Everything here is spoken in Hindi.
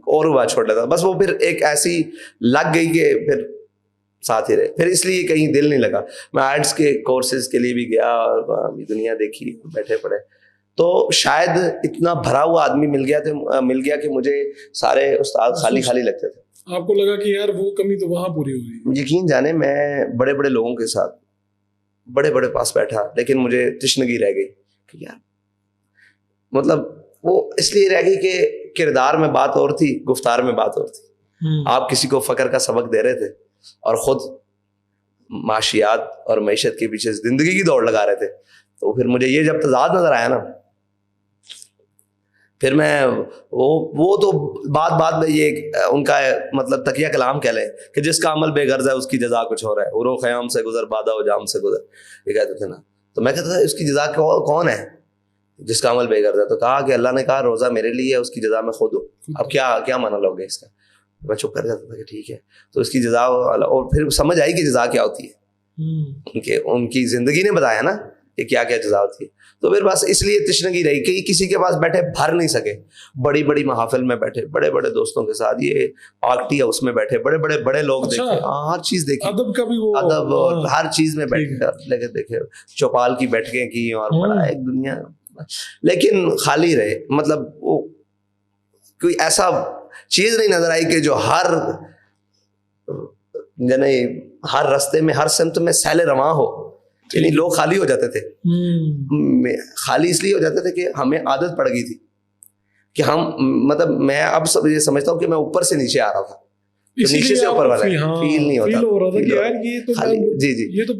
और वो बात छोड़ लेता, बस वो फिर एक ऐसी लग गई कि फिर साथ ही रहे, फिर इसलिए कहीं दिल नहीं लगा। मैं आर्ट्स के कोर्सेज के लिए भी गया और वहाँ भी दुनिया देखी, बैठे पड़े, तो शायद इतना भरा हुआ आदमी मिल गया कि मुझे सारे उस्ताद खाली खाली लगते थे। आपको लगा कि यार वो कमी तो वहां पूरी हो गई। यकीन जाने मैं बड़े बड़े लोगों के साथ बड़े बड़े पास बैठा, लेकिन मुझे तशनगी रह गई कि यार मतलब वो इसलिए रह गई कि किरदार में बात और थी, गुफ्तार में बात और थी। आप किसी को फकर का सबक दे रहे थे और खुद माशियात और मईशत के पीछे जिंदगी की दौड़ लगा रहे थे, तो फिर मुझे ये जब तजाद नजर आया ना, फिर मैं वो तो बात में ये उनका मतलब तकिया कलाम कह लें कि जिसका अमल बेगर्ज है उसकी जजा कुछ हो रहा है, उरो ख़याम से गुजर बादा व जाम से गुजर, ये कहते थे ना। तो मैं कहता था उसकी जजा कौन है जिसका अमल बेगर्ज है? तो कहा कि अल्लाह ने कहा रोज़ा मेरे लिए है, उसकी जजा मैं खुद हूँ। अब क्या माना लोगे इसका? मैं चुप कर जाता था कि ठीक है, तो इसकी जजा, और फिर समझ आई कि जजा क्या होती है। उनकी जिंदगी ने बताया ना कि क्या क्या जजा होती है। तो फिर बस इसलिए तशनगी रही कि किसी के पास बैठे भर नहीं सके। बड़ी बड़ी महफिल में बैठे, बड़े बड़े दोस्तों के साथ, ये पार्टी हाउस में बैठे, बड़े लोग देखे, हर चीज देखी, अदब का भी वो अदब और हर चीज में बैठे देखे, चौपाल की बैठकें की और बड़ा एक दुनिया, लेकिन खाली रहे। मतलब वो कोई ऐसा चीज नहीं नजर आई कि जो हर रास्ते में, हर सिमत में सैले रवां हो। यानी लोग खाली हो जाते थे। खाली इसलिए हो जाते थे कि हमें आदत पड़ गई थी कि हम, मतलब मैं अब सब ये समझता हूँ कि मैं ऊपर से नीचे आ रहा था, तो नीचे से ऊपर वाला फील नहीं होता, फील हो रहा था कि यार ये तो जी ये तो